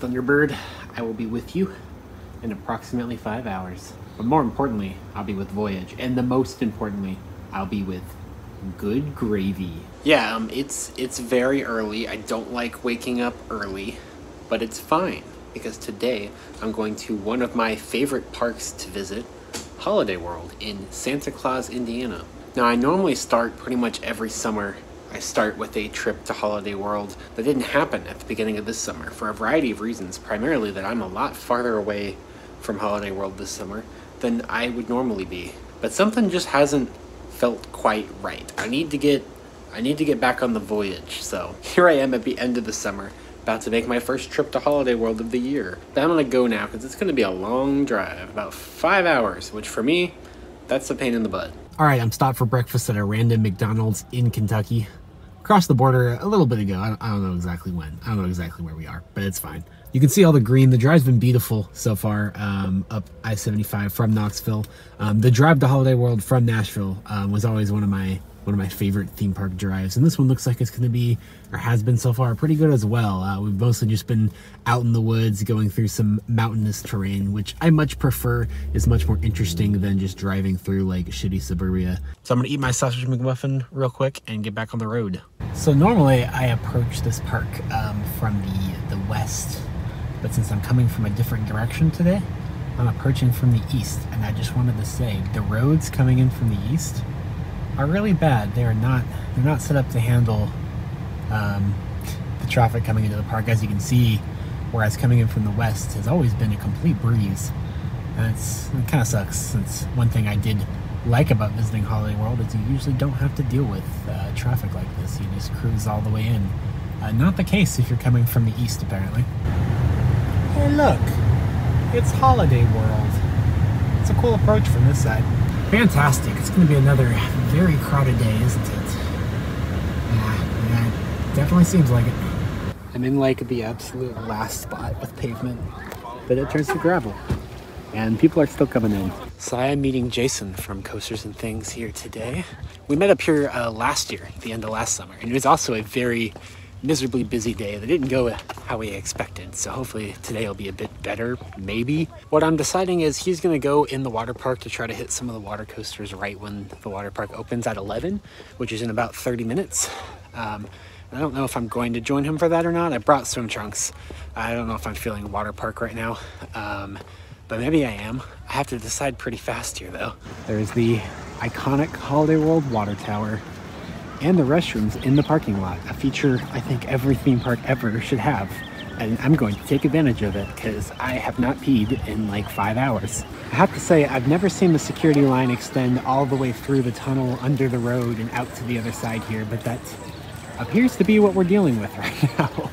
Thunderbird. I will be with you in approximately 5 hours. But more importantly, I'll be with Voyage. And the most importantly, I'll be with good gravy. Yeah, it's very early. I don't like waking up early, but it's fine because today I'm going to one of my favorite parks to visit, Holiday World in Santa Claus, Indiana. Now, I normally start pretty much every summer. I start with a trip to Holiday World. That didn't happen at the beginning of this summer for a variety of reasons, primarily that I'm a lot farther away from Holiday World this summer than I would normally be. But something just hasn't felt quite right. I need to get back on the Voyage. So here I am at the end of the summer, about to make my first trip to Holiday World of the year. But I'm gonna go now because it's gonna be a long drive, about 5 hours, which for me, that's a pain in the butt. All right, I'm stopped for breakfast at a random McDonald's in Kentucky. Crossed the border a little bit ago. I don't know exactly when. I don't know exactly where we are, but it's fine. You can see all the green. The drive's been beautiful so far, up I-75 from Knoxville. The drive to Holiday World from Nashville was always one of my favorite theme park drives, and this one looks like it's going to be, or has been so far, pretty good as well. We've mostly just been out in the woods going through some mountainous terrain, which I much prefer, is much more interesting than just driving through like shitty suburbia. So I'm going to eat my sausage McMuffin real quick and get back on the road. So normally I approach this park from the west, but since I'm coming from a different direction today, I'm approaching from the east, and I just wanted to say the roads coming in from the east are really bad. They're not set up to handle the traffic coming into the park, as you can see, whereas coming in from the west has always been a complete breeze. And it kind of sucks, since one thing I did like about visiting Holiday World is you usually don't have to deal with traffic like this. You just cruise all the way in. Not the case if you're coming from the east, apparently. Hey look, it's Holiday World. It's a cool approach from this side. Fantastic. It's going to be another very crowded day, isn't it? Yeah, it definitely seems like it. I'm in like the absolute last spot with pavement, but it turns to gravel. And people are still coming in. So I am meeting Jason from Coasters and Things here today. We met up here last year, at the end of last summer, and it was also a very miserably busy day that didn't go how we expected, so hopefully today will be a bit better, maybe. What I'm deciding is he's gonna go in the water park to try to hit some of the water coasters right when the water park opens at 11, which is in about 30 minutes. I don't know if I'm going to join him for that or not. I brought swim trunks. I don't know if I'm feeling a water park right now, but maybe I am. I have to decide pretty fast here though. There's the iconic Holiday World water tower and the restrooms in the parking lot, a feature I think every theme park ever should have. And I'm going to take advantage of it because I have not peed in like 5 hours. I have to say, I've never seen the security line extend all the way through the tunnel under the road and out to the other side here, but that appears to be what we're dealing with right now.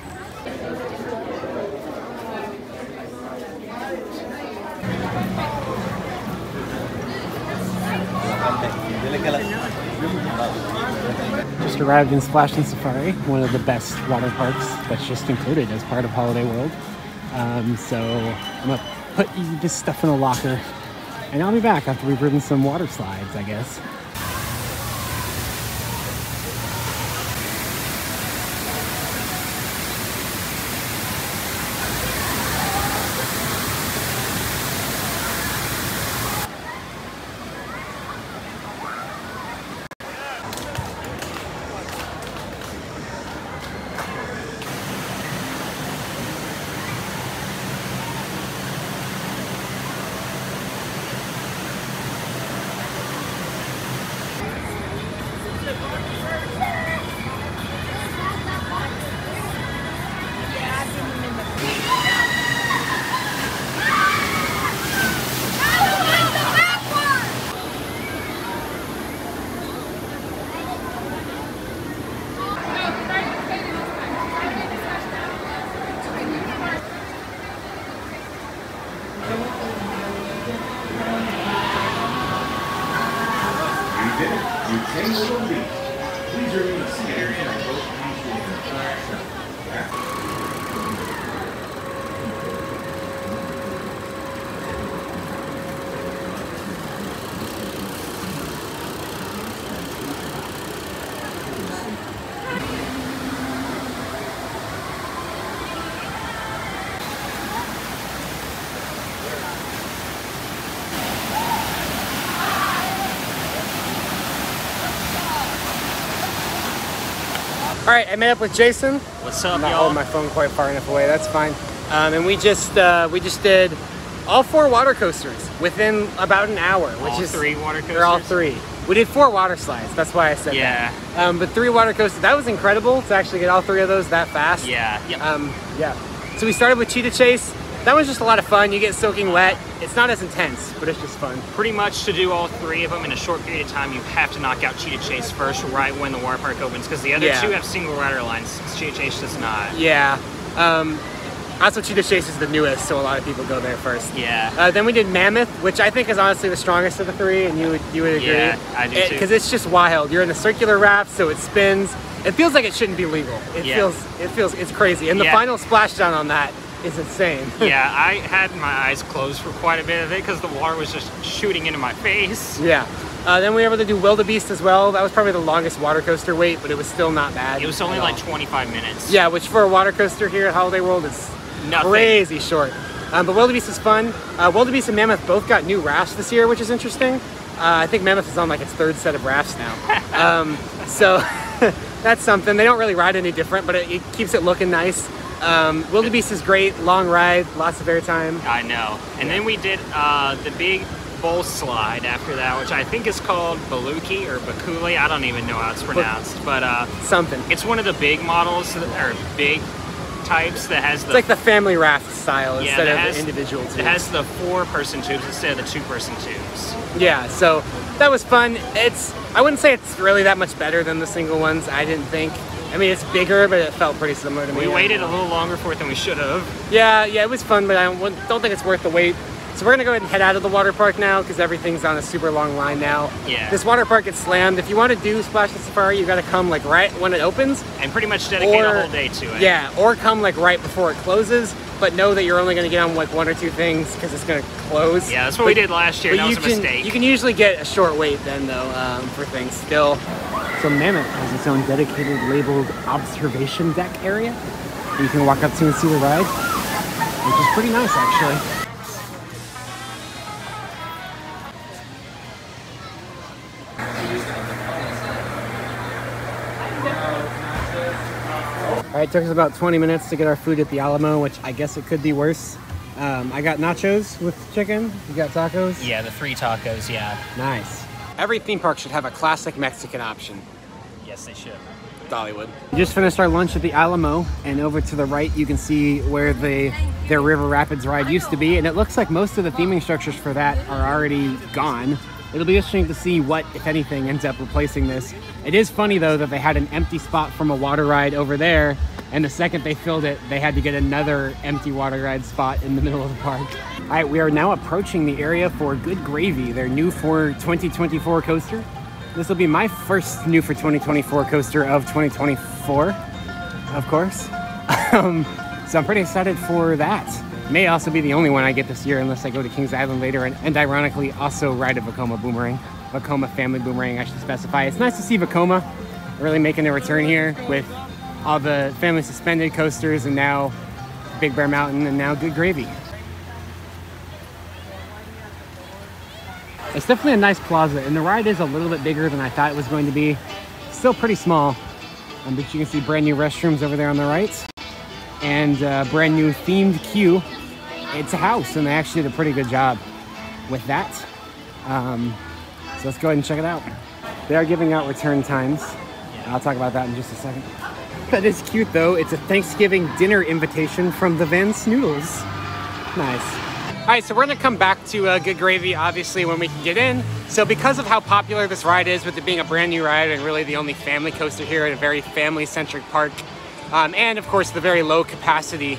Just arrived in Splashin Safari, one of the best water parks that's just included as part of Holiday World. So I'm gonna put this stuff in a locker, and I'll be back after we've ridden some water slides, I guess. All right, I met up with Jason. What's up, I'm not y'all? holding my phone quite far enough away. That's fine. And we just did all 4 water coasters within about an hour, which is 3 water coasters. They're all 3. We did 4 water slides. That's why I said that. But 3 water coasters. That was incredible to actually get all 3 of those that fast. Yeah. Yeah. So we started with Cheetah Chase. That was just a lot of fun. You get soaking wet. It's not as intense, but it's just fun. Pretty much to do all 3 of them in a short period of time, you have to knock out Cheetah Chase first, right when the water park opens, because the other 2 have single rider lines. Cheetah Chase does not. Yeah. Also, Cheetah Chase is the newest, so a lot of people go there first. Yeah. Then we did Mammoth, which I think is honestly the strongest of the 3, and you would agree. Yeah, I do too. Because it's just wild. You're in a circular raft, so it spins. It feels like it shouldn't be legal. It feels it's crazy. And the final splashdown on that is insane. Yeah, I had my eyes closed for quite a bit of it because the water was just shooting into my face. Yeah. Then we were able to do Wildebeest as well. That was probably the longest water coaster wait, but it was still not bad. It was only like 25 minutes. Yeah, which for a water coaster here at Holiday World is crazy short. But Wildebeest is fun. Wildebeest and Mammoth both got new rafts this year, which is interesting. I think Mammoth is on like its 3rd set of rafts now. So that's something. They don't really ride any different, but it keeps it looking nice. Wildebeest is great, long ride, lots of airtime. I know. And then we did the big bowl slide after that, which I think is called Baluki or Bakuli. I don't even know how it's pronounced, but something. It's one of the big models, or big types that has the... It's like the family raft style instead of the individual tubes. It has the 4-person tubes instead of the 2-person tubes. Yeah, so that was fun. I wouldn't say it's really that much better than the single ones, I didn't think. I mean, it's bigger, but it felt pretty similar to me. We waited a little longer for it than we should have. Yeah, it was fun, but I don't think it's worth the wait. So we're gonna go ahead and head out of the water park now because everything's on a super long line now. Yeah. This water park gets slammed. If you want to do Splashin Safari, you gotta come like right when it opens. And pretty much dedicate a whole day to it. Yeah, or come like right before it closes, but know that you're only gonna get on like 1 or 2 things because it's gonna close. Yeah, that's what we did last year. That was a mistake. You can usually get a short wait then though for things still. So Mammoth has its own dedicated labeled observation deck area that you can walk up to and see the ride, which is pretty nice actually. All right, it took us about 20 minutes to get our food at the Alamo, which I guess it could be worse. I got nachos with chicken. You got tacos? Yeah, the 3 tacos, yeah. Nice. Every theme park should have a classic Mexican option. Yes, they should. Dollywood. We just finished our lunch at the Alamo, and over to the right you can see where their River Rapids ride used to be, and it looks like most of the theming structures for that are already gone. It'll be interesting to see what, if anything, ends up replacing this. It is funny though that they had an empty spot from a water ride over there, and the second they filled it, they had to get another empty water ride spot in the middle of the park. All right, we are now approaching the area for Good Gravy, their new for 2024 coaster. This will be my first new for 2024 coaster of 2024, of course. So I'm pretty excited for that. May also be the only one I get this year unless I go to Kings Island later and ironically also ride a Vekoma Boomerang. Vekoma Family Boomerang, I should specify. It's nice to see Vekoma really making a return here with all the family suspended coasters and now Big Bear Mountain and now Good Gravy. It's definitely a nice plaza, and the ride is a little bit bigger than I thought it was going to be. Still pretty small, but you can see brand new restrooms over there on the right, and brand new themed queue. It's a house, and they actually did a pretty good job with that. So let's go ahead and check it out. They are giving out return times. I'll talk about that in just a second. That is cute though. It's a Thanksgiving dinner invitation from the Van Snoodles. Nice. All right, so we're gonna come back to Good Gravy, obviously, when we can get in. So because of how popular this ride is, with it being a brand new ride and really the only family coaster here at a very family-centric park, and of course the very low capacity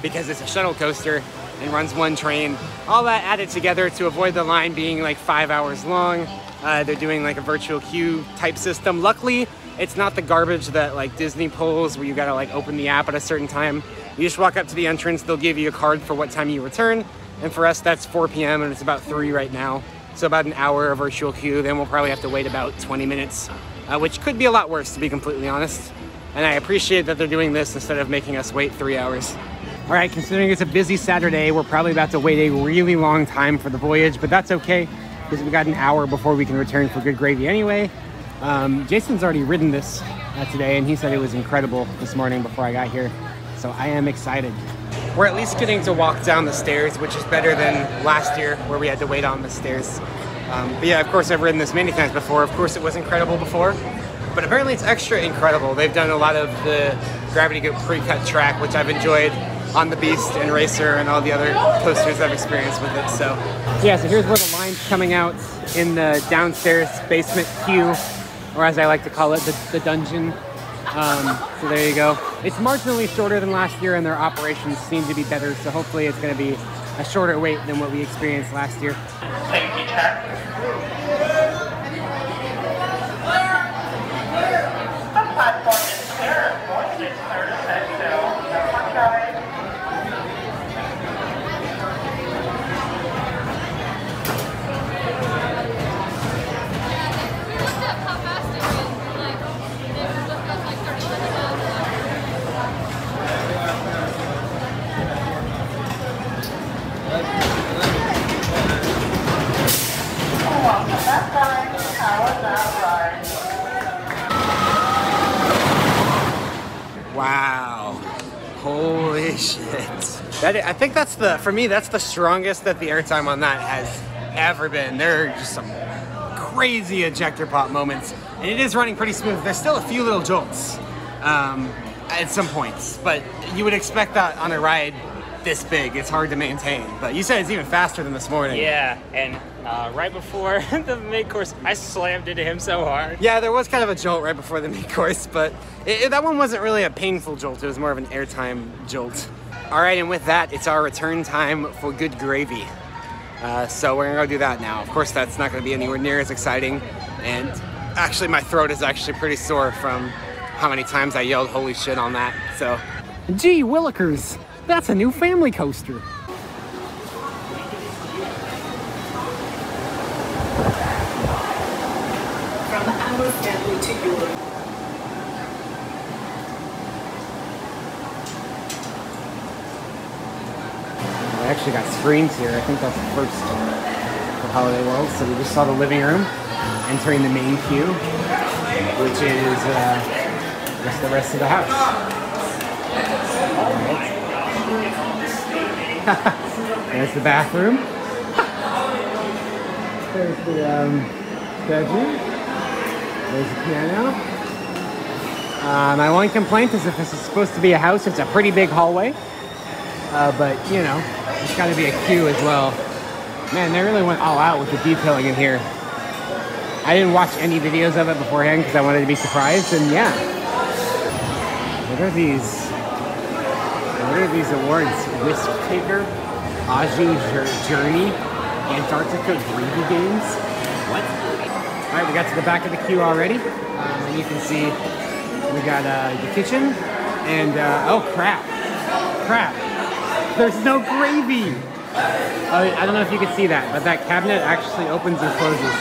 because it's a shuttle coaster and runs 1 train, all that added together to avoid the line being like 5 hours long. They're doing like a virtual queue type system. Luckily, it's not the garbage that like Disney pulls where you gotta like open the app at a certain time. You just walk up to the entrance, they'll give you a card for what time you return. And for us, that's 4 p.m. and it's about 3 right now. So about an hour of virtual queue. Then we'll probably have to wait about 20 minutes, which could be a lot worse, to be completely honest. And I appreciate that they're doing this instead of making us wait 3 hours. All right, considering it's a busy Saturday, we're probably about to wait a really long time for the Voyage, but that's okay because we got an hour before we can return for Good Gravy anyway. Jason's already ridden this today, and he said it was incredible this morning before I got here. So I am excited. We're at least getting to walk down the stairs, which is better than last year where we had to wait on the stairs. But yeah, of course I've ridden this many times before. Of course it was incredible before, but apparently it's extra incredible. They've done a lot of the Gravity Goat pre-cut track, which I've enjoyed on the Beast and Racer and all the other coasters I've experienced with it. So yeah, so here's where the line's coming out in the downstairs basement queue, or as I like to call it, the dungeon. So there you go. It's marginally shorter than last year, and their operations seem to be better, so hopefully it's going to be a shorter wait than what we experienced last year. Safety check. The platform is clear. Voyage is clear to set sail. Wow. Holy shit. I think that's for me, that's the strongest that the airtime on that has ever been. There are just some crazy ejector pop moments, and it is running pretty smooth. There's still a few little jolts at some points, but you would expect that on a ride this big. It's hard to maintain, but you said it's even faster than this morning. Yeah, and right before the mid-course, I slammed into him so hard. Yeah, there was kind of a jolt right before the mid-course, but that one wasn't really a painful jolt. It was more of an airtime jolt. All right, and with that, it's our return time for Good Gravy. So we're gonna go do that now. Of course, that's not gonna be anywhere near as exciting, and actually my throat is actually pretty sore from how many times I yelled holy shit on that, so. Gee, Willikers, that's a new family coaster. From our family to yours. I actually got screens here. I think that's the first for Holiday World. So we just saw the living room, entering the main queue, which is just the rest of the house. There's the bathroom. There's the bedroom. There's the piano. My one complaint is if this is supposed to be a house, it's a pretty big hallway. But, you know, it's got to be a queue as well. Man, they really went all out with the detailing in here. I didn't watch any videos of it beforehand because I wanted to be surprised, and yeah. What are these? What are these awards? Risk Taker, Aussie Journey, Antarctica Gravy Games. What? All right, we got to the back of the queue already. And you can see we got the kitchen and, oh crap. There's no gravy. I don't know if you can see that, but that cabinet actually opens and closes.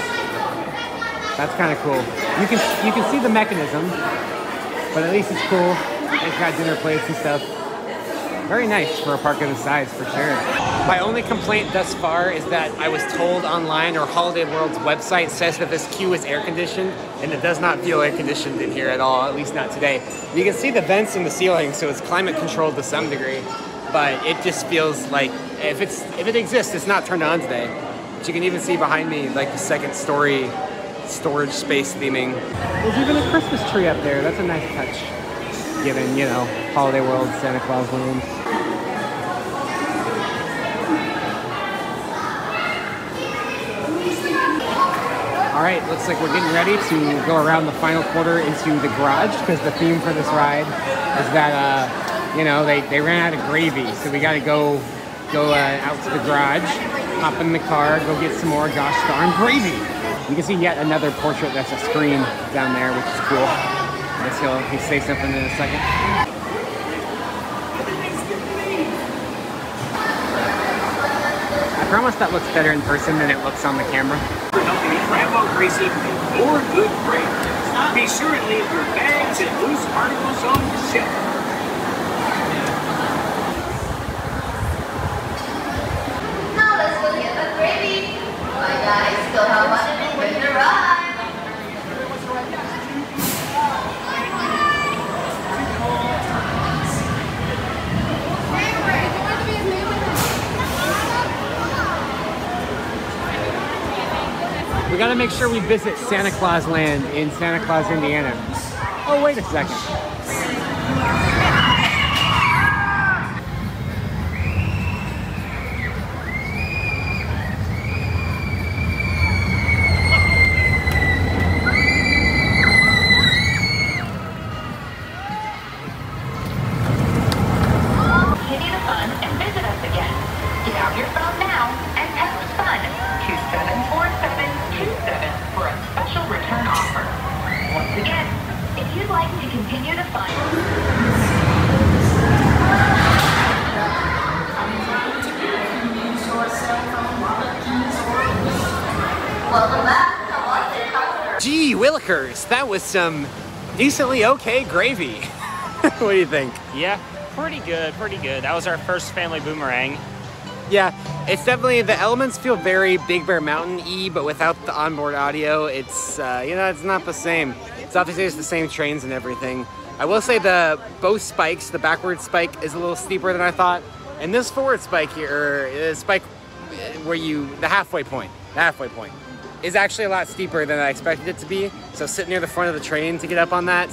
That's kind of cool. You can see the mechanism, but at least it's cool. It's got dinner plates and stuff. Very nice for a park of this size, for sure. My only complaint thus far is that I was told online, or Holiday World's website says that this queue is air conditioned, and it does not feel air conditioned in here at all, at least not today. You can see the vents in the ceiling, so it's climate controlled to some degree, but it just feels like if it exists, it's not turned on today. But you can even see behind me like the second story storage space theming. There's even a Christmas tree up there. That's a nice touch, given, you know, Holiday World, Santa Claus land. All right, looks like we're getting ready to go around the final quarter into the garage, because the theme for this ride is that, you know, they ran out of gravy, so we got to go out to the garage, hop in the car, go get some more gosh darn gravy. You can see yet another portrait that's a screen down there, which is cool. I guess he'll say something in a second. I promise that looks better in person than it looks on the camera. Rambo greasy or good break. Be sure and leave your bags and loose articles on the shelf. Now let's go get the gravy. Bye guys, still have 1 minute waiting to ride. We gotta make sure we visit Santa Claus Land in Santa Claus, Indiana. Oh, wait a second. Continue the fun and visit us again. Get out your phone now and text FUN to 74727 for a special return offer. Once again, if you'd like to continue the fun. Welcome back to Water Park. Gee, Willikers, that was some decently okay gravy. What do you think? Yeah, pretty good, pretty good. That was our first family boomerang. Yeah, it's definitely, the elements feel very Big Bear Mountain-y, but without the onboard audio, it's, you know, it's not the same. It's obviously just the same trains and everything. I will say both spikes, the backward spike is a little steeper than I thought, and this forward spike here, or spike where the halfway point is actually a lot steeper than I expected it to be. So sit near the front of the train to get up on that.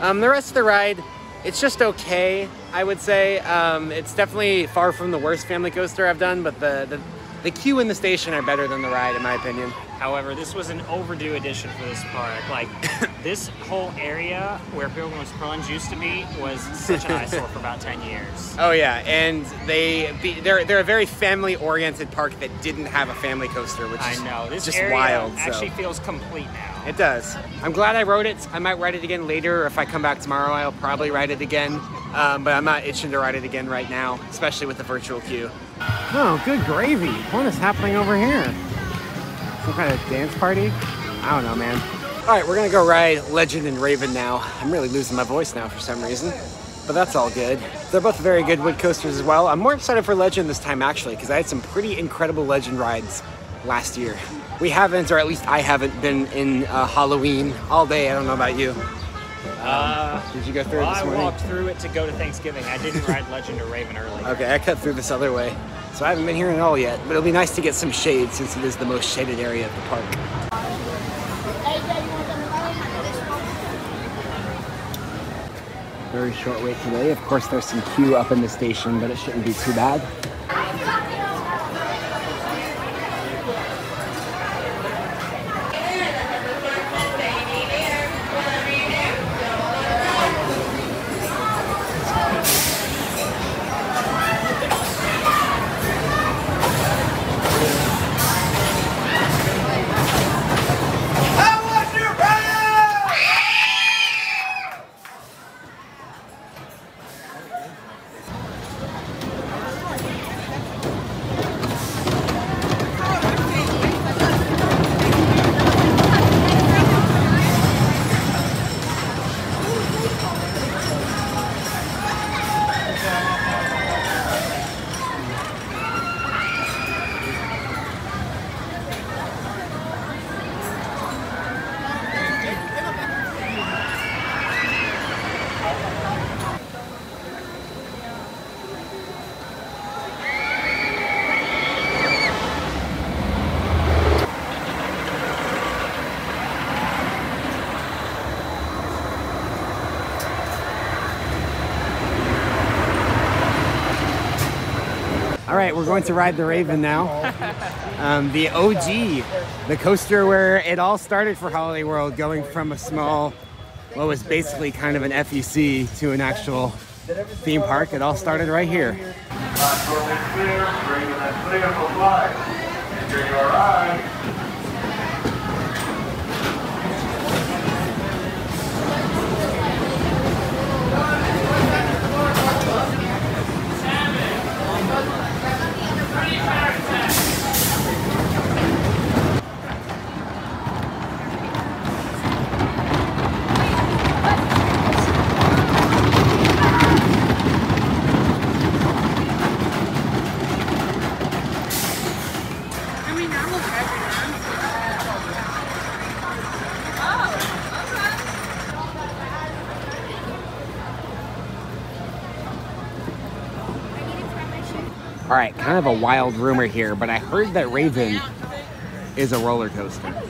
The rest of the ride, it's just okay, I would say. It's definitely far from the worst family coaster I've done, but the queue and the station are better than the ride, in my opinion. However, this was an overdue addition for this park. Like, this whole area where Pilgrim's Plunge used to be was such an eyesore for about 10 years. Oh yeah, and they're a very family-oriented park that didn't have a family coaster, which is This just area wild. actually feels complete now. It does. I'm glad I rode it. I might ride it again later, or if I come back tomorrow, I'll probably ride it again. But I'm not itching to ride it again right now, especially with the virtual queue. Oh, good gravy. What is happening over here? Some kind of dance party? I don't know, man. All right, we're gonna go ride Legend and Raven now. I'm really losing my voice now for some reason, but that's all good. They're both very good wood coasters as well. I'm more excited for Legend this time, actually, because I had some pretty incredible Legend rides last year. We haven't, or at least I haven't, been in Halloween all day. I don't know about you. Did you go through it this morning? I walked through it to go to Thanksgiving. I didn't ride Legend or Raven early. Okay, I cut through this other way. So I haven't been here at all yet, but it'll be nice to get some shade since it is the most shaded area of the park. Very short wait today. Of course, there's some queue up in the station, but it shouldn't be too bad. All right, we're going to ride the Raven now. The OG, the coaster where it all started for Holiday World, going from a small, what was basically kind of an FEC to an actual theme park. It all started right here. Platform is clear, Raven is clear for flight. Enjoy your ride. All right, kind of a wild rumor here, but I heard that Raven is a roller coaster.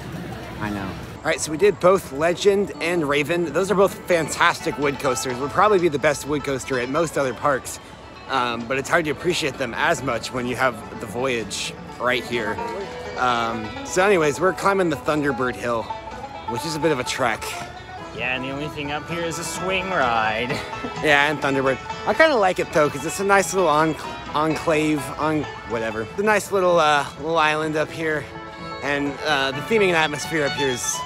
I know. All right, so we did both Legend and Raven. Those are both fantastic wood coasters. Would probably be the best wood coaster at most other parks, but it's hard to appreciate them as much when you have the Voyage right here. So anyways, we're climbing the Thunderbird Hill, which is a bit of a trek. Yeah, and the only thing up here is a swing ride. Yeah, and Thunderbird. I kind of like it though, because it's a nice little enclave, whatever. The nice little little island up here, and the theming and atmosphere up here is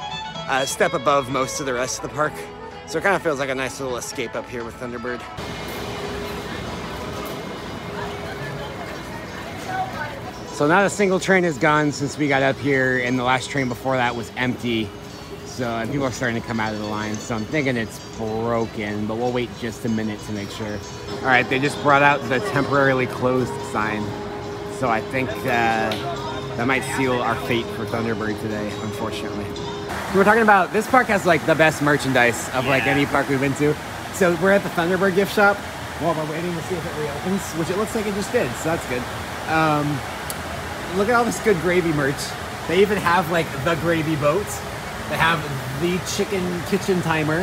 a step above most of the rest of the park. So it kind of feels like a nice little escape up here with Thunderbird. So not a single train has gone since we got up here, and the last train before that was empty. So and people are starting to come out of the line. So I'm thinking it's broken, but we'll wait just a minute to make sure. All right, they just brought out the temporarily closed sign. So I think that might seal our fate for Thunderbird today, unfortunately. We're talking about, this park has like the best merchandise of like any park we've been to. So we're at the Thunderbird gift shop while we're waiting to see if it reopens, which it looks like it just did, so that's good. Look at all this good gravy merch. They even have like the gravy boats. They have the chicken kitchen timer.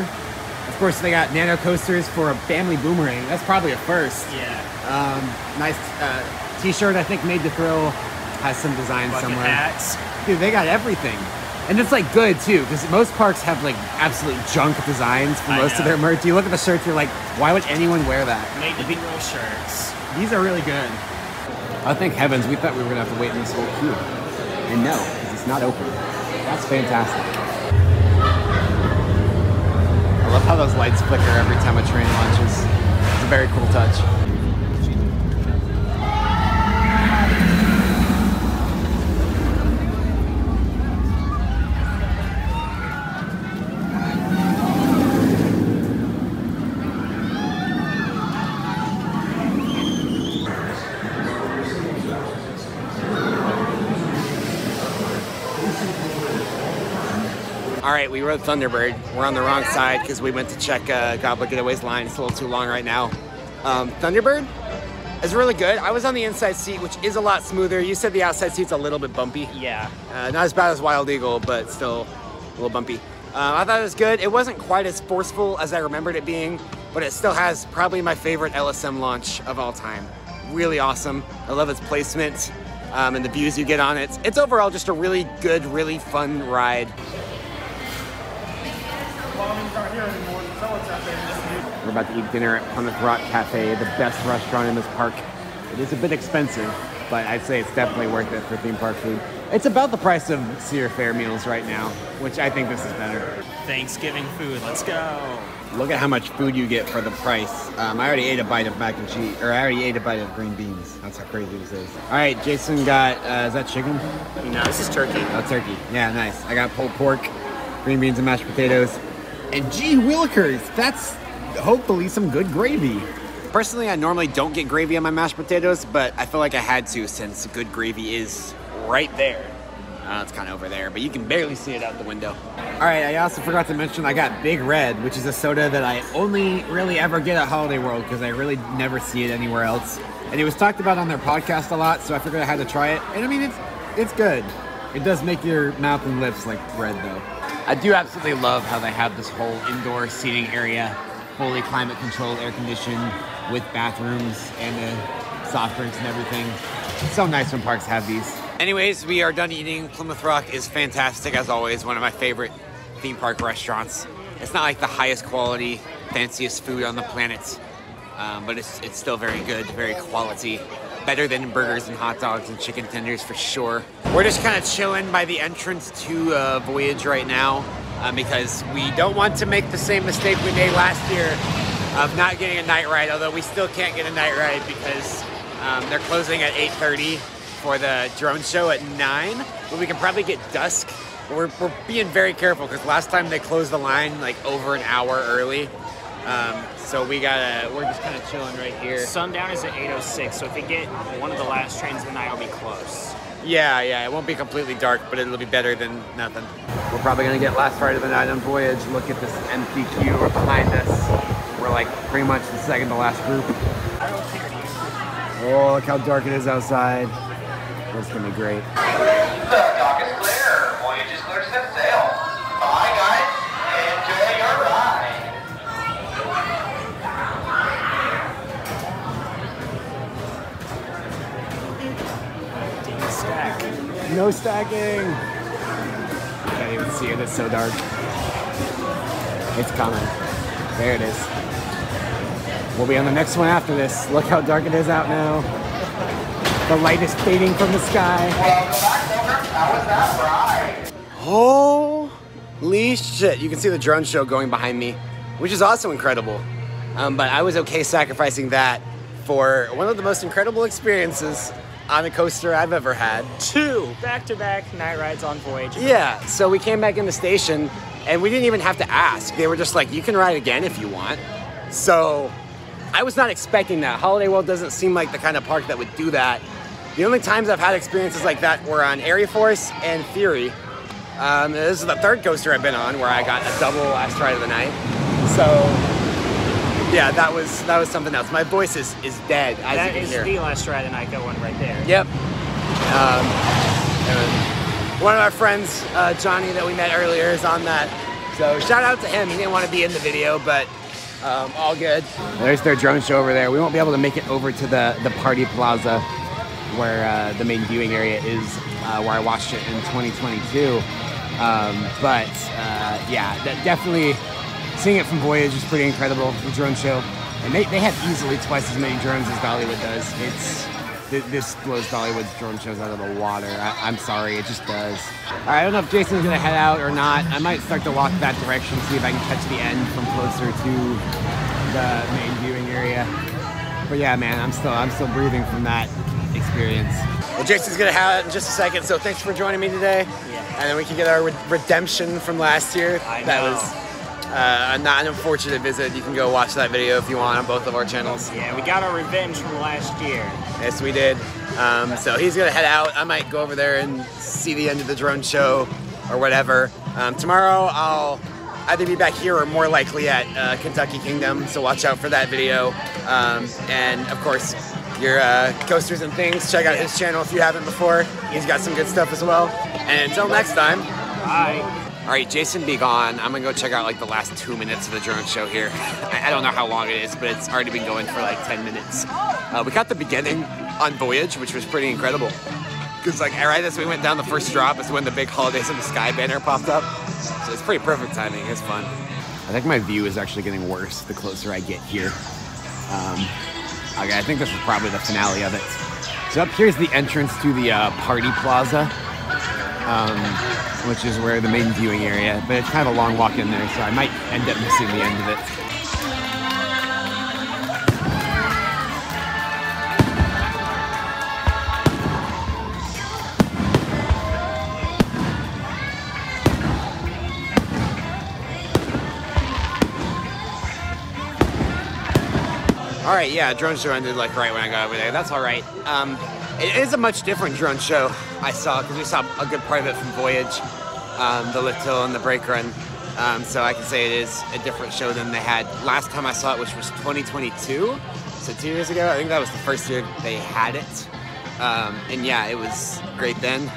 Of course, they got nano coasters for a family boomerang. That's probably a first. Yeah. Nice t-shirt, I think Made to Thrill has some design Bucket somewhere. hats. Dude, they got everything. And it's like good too, because most parks have like absolute junk designs for most of their merch. You look at the shirts, you're like, why would anyone wear that? Made to Thrill shirts. These are really good. Oh, thank heavens, we thought we were gonna have to wait in this whole queue. And no, because it's not open. That's fantastic. I love how those lights flicker every time a train launches. It's a very cool touch. All right, we rode Thunderbird. We're on the wrong side because we went to check Goblet Getaway's line. It's a little too long right now. Thunderbird is really good. I was on the inside seat, which is a lot smoother. You said the outside seat's a little bit bumpy. Yeah. Not as bad as Wild Eagle, but still a little bumpy. I thought it was good. It wasn't quite as forceful as I remembered it being, but it still has probably my favorite LSM launch of all time. Really awesome. I love its placement and the views you get on it. It's overall just a really good, really fun ride. We're about to eat dinner at Plymouth Rock Cafe, the best restaurant in this park. It is a bit expensive, but I'd say it's definitely worth it for theme park food. It's about the price of Cedar Fair meals right now, which I think this is better. Thanksgiving food, let's go. Look at how much food you get for the price. I already ate a bite of mac and cheese, or I already ate a bite of green beans. That's how crazy this is. All right, Jason got, is that chicken? No, this is turkey. Oh, turkey. Yeah, nice. I got pulled pork, green beans and mashed potatoes. And gee willikers, that's hopefully some good gravy. Personally, I normally don't get gravy on my mashed potatoes, but I feel like I had to since good gravy is right there. It's kind of over there, but you can barely see it out the window. All right, I also forgot to mention I got Big Red, which is a soda that I only really ever get at Holiday World because I really never see it anywhere else. And it was talked about on their podcast a lot, so I figured I had to try it. And I mean, it's good. It does make your mouth and lips like red though. I do absolutely love how they have this whole indoor seating area, fully climate controlled, air conditioned, with bathrooms and the soft drinks and everything. It's so nice when parks have these. Anyways, we are done eating. Plymouth Rock is fantastic as always, one of my favorite theme park restaurants. It's not like the highest quality, fanciest food on the planet, but it's still very good, very quality. Better than burgers and hot dogs and chicken tenders for sure. We're just kind of chilling by the entrance to Voyage right now because we don't want to make the same mistake we made last year of not getting a night ride, although we still can't get a night ride because they're closing at 8:30 for the drone show at 9, but we can probably get dusk. We're being very careful because last time they closed the line like over an hour early. So we're just kind of chilling right here. Sundown is at 8:06, so if we get one of the last trains of the night, it'll be close. Yeah, it won't be completely dark, but it'll be better than nothing. We're probably gonna get last ride of the night on Voyage. Look at this empty queue behind us. We're like pretty much the second to last group. Oh, look how dark it is outside. That's gonna be great. The dock is clear. Voyage is clear to set sail. No stacking. Can't even see it. It's so dark. It's coming. There it is. We'll be on the next one after this. Look how dark it is out now. The light is fading from the sky. Welcome back, Silver. How was that ride? Holy shit. You can see the drone show going behind me, which is also incredible. But I was okay sacrificing that for one of the most incredible experiences on a coaster I've ever had. 2 back-to-back night rides on Voyage. Yeah, so we came back in the station and we didn't even have to ask. They were just like, you can ride again if you want. So I was not expecting that. Holiday World doesn't seem like the kind of park that would do that. The only times I've had experiences like that were on Air Force and Fury. This is the 3rd coaster I've been on where I got a double last ride of the night. So yeah, that was something else. My voice is dead, as you can hear. That is the last ride of the night, that one right there. Yep. One of our friends, Johnny, that we met earlier, is on that. So shout out to him. He didn't want to be in the video, but all good. There's their drone show over there. We won't be able to make it over to the party plaza where the main viewing area is, where I watched it in 2022. Yeah, definitely seeing it from Voyage is pretty incredible, the drone show. And they have easily twice as many drones as Dollywood does. This blows Dollywood's drone shows out of the water. I'm sorry, it just does. All right, I don't know if Jason's gonna head out or not. I might start to walk that direction, see if I can catch the end from closer to the main viewing area. But yeah, man, I'm still breathing from that experience. Well, Jason's gonna head out in just a second, so thanks for joining me today. Yeah. And then we can get our redemption from last year. I know. That was not an unfortunate visit. You can go watch that video if you want on both of our channels. Yeah, we got our revenge from last year. Yes, we did. So he's gonna head out. I might go over there and see the end of the drone show or whatever. Tomorrow I'll either be back here or more likely at Kentucky Kingdom, so watch out for that video. And of course, your coasters and things, check out his channel if you haven't before. He's got some good stuff as well. And until next time, Bye. all right, Jason be gone. I'm gonna go check out like the last 2 minutes of the drone show here. I don't know how long it is, but it's already been going for like 10 minutes. We got the beginning on Voyage, which was pretty incredible. Because like right as we went down the first drop is when the big Holidays in the Sky banner popped up. So it's pretty perfect timing, it's fun. I think my view is actually getting worse the closer I get here. Okay, I think this is probably the finale of it. So up here's the entrance to the party plaza, which is where the main viewing area, but it's kind of a long walk in there, so I might end up missing the end of it. All right, yeah, drone show ended like right when I got over there. That's all right. It is a much different drone show I saw, because we saw a good part of it from Voyage, the lift hill and the brake run. So I can say it is a different show than they had last time I saw it, which was 2022. So 2 years ago, I think that was the first year they had it. And yeah, it was great then.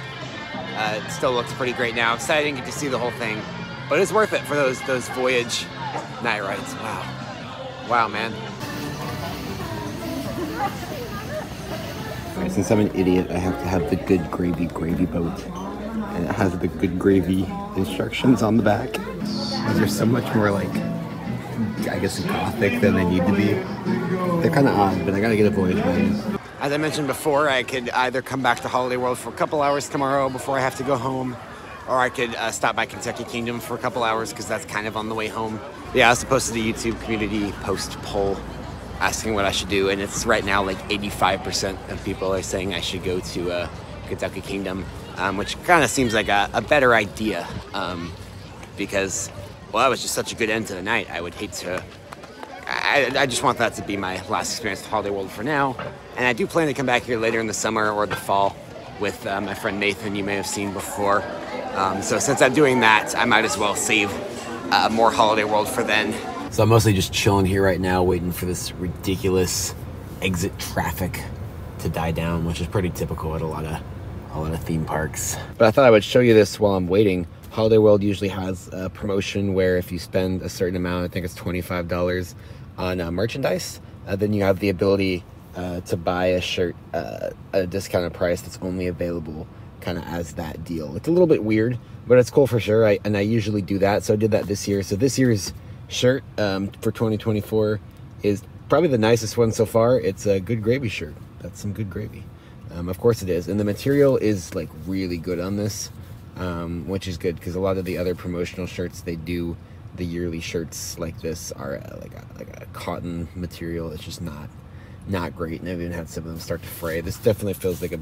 It still looks pretty great now. Excited I didn't get to see the whole thing, but it's worth it for those Voyage night rides. Wow. Wow, man. Since I'm an idiot, I have to have the Good Gravy boat. And it has the Good Gravy instructions on the back. These are so much more like, I guess, gothic than they need to be. They're kind of odd, but I gotta get a Voyage one. As I mentioned before, I could either come back to Holiday World for a couple hours tomorrow before I have to go home, or I could stop by Kentucky Kingdom for a couple hours, because that's kind of on the way home. Yeah, I also posted a YouTube community post poll asking what I should do, and it's right now like 85% of people are saying I should go to Kentucky Kingdom, which kind of seems like a better idea, because, well, that was just such a good end to the night. I would hate to, I just want that to be my last experience with Holiday World for now, and I do plan to come back here later in the summer or the fall with my friend Nathan, you may have seen before. So since I'm doing that, I might as well save more Holiday World for then. So I'm mostly just chilling here right now, waiting for this ridiculous exit traffic to die down, which is pretty typical at a lot of theme parks. But I thought I would show you this while I'm waiting. Holiday World usually has a promotion where if you spend a certain amount, I think it's $25 on merchandise, then you have the ability to buy a shirt at a discounted price that's only available kind of as that deal. It's a little bit weird, but it's cool for sure. I usually do that, so I did that this year. So this year's shirt for 2024 is probably the nicest one so far. It's a Good Gravy shirt. That's some good gravy. Of course it is, and the material is like really good on this, which is good because a lot of the other promotional shirts they do, the yearly shirts like this are like a cotton material. It's just not great, and I've even had some of them start to fray. This definitely feels like a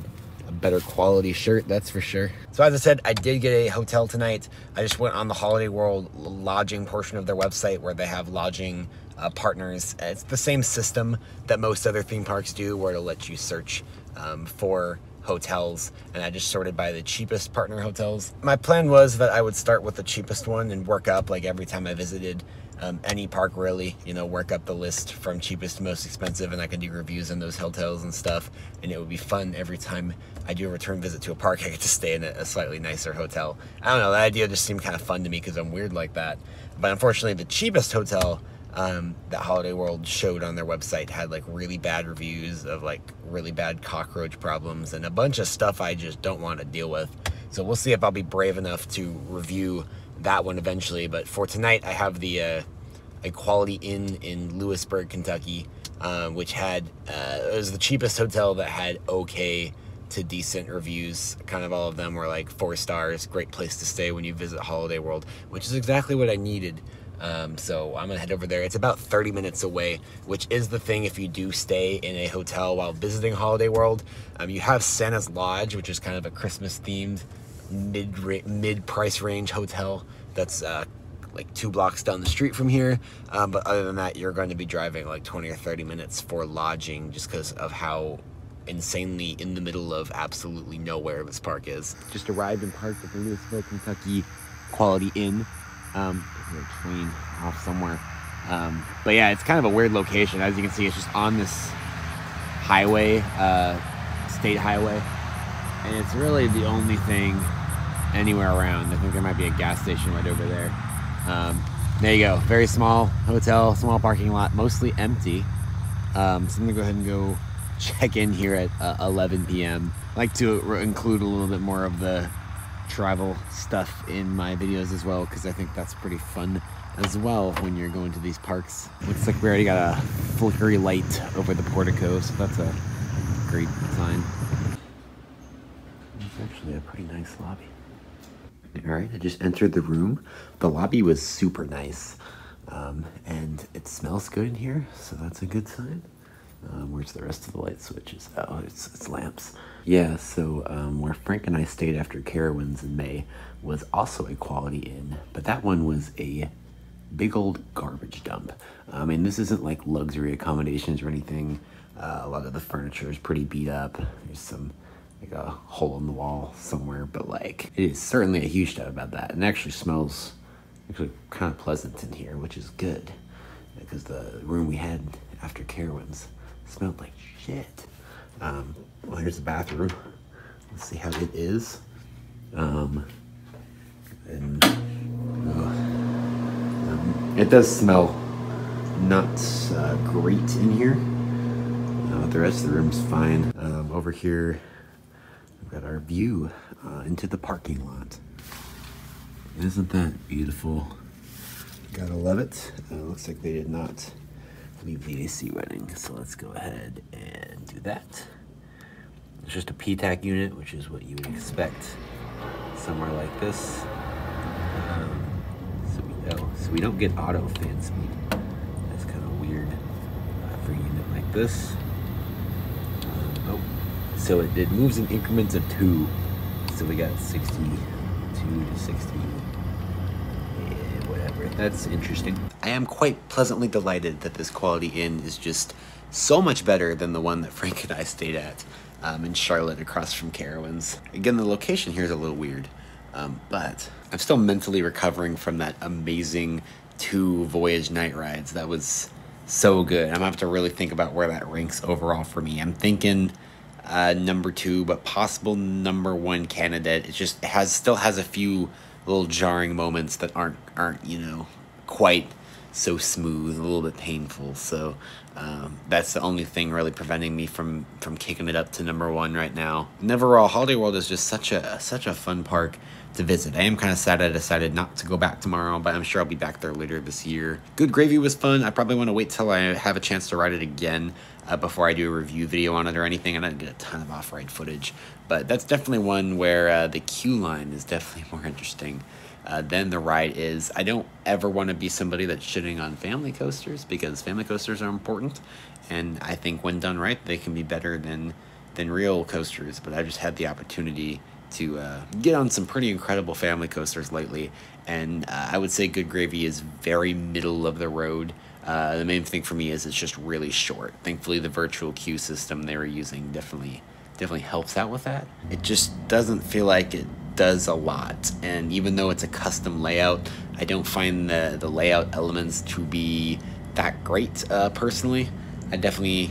better quality shirt, that's for sure. So as I said, I did get a hotel tonight. I just went on the Holiday World lodging portion of their website where they have lodging partners. It's the same system that most other theme parks do, where it'll let you search for hotels, and I just sorted by the cheapest partner hotels. My plan was that I would start with the cheapest one and work up, like every time I visited any park really, you know, work up the list from cheapest to most expensive, and I can do reviews on those hotels and stuff, and it would be fun every time I do a return visit to a park, I get to stay in a slightly nicer hotel. I don't know, that idea just seemed kind of fun to me because I'm weird like that. But unfortunately, the cheapest hotel that Holiday World showed on their website had like really bad reviews of like really bad cockroach problems and a bunch of stuff I just don't want to deal with. So we'll see if I'll be brave enough to review that one eventually. But for tonight, I have the a Quality Inn in Lewisburg, Kentucky, which had it was the cheapest hotel that had okay to decent reviews. Kind of all of them were like 4 stars, great place to stay when you visit Holiday World, which is exactly what I needed. So I'm gonna head over there. It's about 30 minutes away, which is the thing if you do stay in a hotel while visiting Holiday World. You have Santa's Lodge, which is kind of a Christmas themed mid price range hotel that's like 2 blocks down the street from here, but other than that, you're going to be driving like 20 or 30 minutes for lodging just because of how insanely in the middle of absolutely nowhere this park is. Just arrived and parked at the Lewisburg, Kentucky Quality Inn. Train off somewhere, but yeah, it's kind of a weird location. As you can see, it's just on this highway, state highway, and it's really the only thing anywhere around. I think there might be a gas station right over there. There you go. Very small hotel, small parking lot, mostly empty. So I'm gonna go ahead and go check in here at 11 p.m. I like to include a little bit more of the travel stuff in my videos as well, because I think that's pretty fun as well when you're going to these parks. Looks like we already got a flickery light over the portico, so that's a great sign. It's actually a pretty nice lobby. All right, I just entered the room. The lobby was super nice, and it smells good in here, so that's a good sign. Where's the rest of the light switches? Oh, it's lamps. Yeah, so where Frank and I stayed after Carowinds in May was also a Quality Inn, but that one was a big old garbage dump. I mean, this isn't like luxury accommodations or anything. A lot of the furniture is pretty beat up. There's some like a hole in the wall somewhere, but like it is certainly a huge doubt about that. And it actually smells actually kind of pleasant in here, which is good because the room we had after Carowinds smelled like shit. Well, here's the bathroom. Let's see how it is. It does smell not great in here. The rest of the room's fine. Over here, we've got our view into the parking lot. Isn't that beautiful? Gotta love it. Looks like they did not leave the AC running, so let's go ahead and do that. It's just a PTAC unit, which is what you would expect somewhere like this. So we don't get auto fan speed. That's kind of weird for a unit like this. So it moves in increments of 2. So we got 62 to 60. Whatever. That's interesting. I am quite pleasantly delighted that this Quality Inn is just so much better than the one that Frank and I stayed at in Charlotte across from Carowinds. Again, the location here is a little weird, but I'm still mentally recovering from that amazing 2 Voyage night rides. That was so good. I'm gonna have to really think about where that ranks overall for me. I'm thinking number 2, but possible number 1 candidate. It just still has a few little jarring moments that aren't you know, quite so smooth, a little bit painful. So that's the only thing really preventing me from kicking it up to #1 right now. And overall, Holiday World is just such a fun park to visit. I am kind of sad I decided not to go back tomorrow, but I'm sure I'll be back there later this year. Good Gravy was fun. I probably want to wait till I have a chance to ride it again before I do a review video on it or anything. I didn't get a ton of off-ride footage, but that's definitely one where the queue line is definitely more interesting than the ride is. I don't ever want to be somebody that's shitting on family coasters, because family coasters are important, and I think when done right, they can be better than real coasters. But I just had the opportunity to get on some pretty incredible family coasters lately, and I would say Good Gravy is very middle of the road. The main thing for me is it's just really short. Thankfully, the virtual queue system they were using definitely helps out with that. It just doesn't feel like it does a lot, and even though it's a custom layout, I don't find the layout elements to be that great personally. I definitely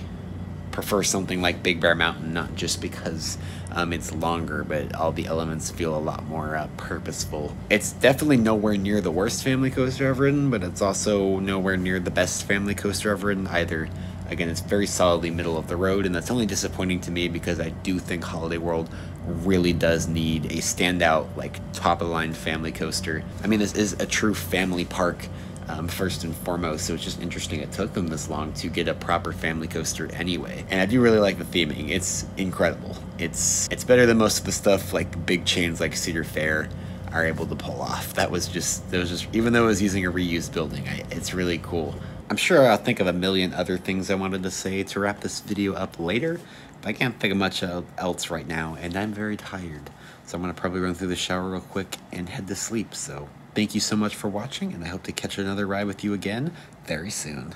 prefer something like Big Bear Mountain, not just because it's longer, but all the elements feel a lot more purposeful. It's definitely nowhere near the worst family coaster I've ridden, but it's also nowhere near the best family coaster I've ridden either. Again, it's very solidly middle of the road, and that's only disappointing to me because I do think Holiday World really does need a standout, like, top-of-the-line family coaster. I mean, this is a true family park, first and foremost, so it's just interesting it took them this long to get a proper family coaster anyway. And I do really like the theming. It's incredible. It's better than most of the stuff like big chains like Cedar Fair are able to pull off. That was just even though it was using a reused building, it's really cool. I'm sure I'll think of a million other things I wanted to say to wrap this video up later, but I can't think of much else right now, and I'm very tired. So I'm gonna probably run through the shower real quick and head to sleep. So thank you so much for watching, and I hope to catch another ride with you again very soon.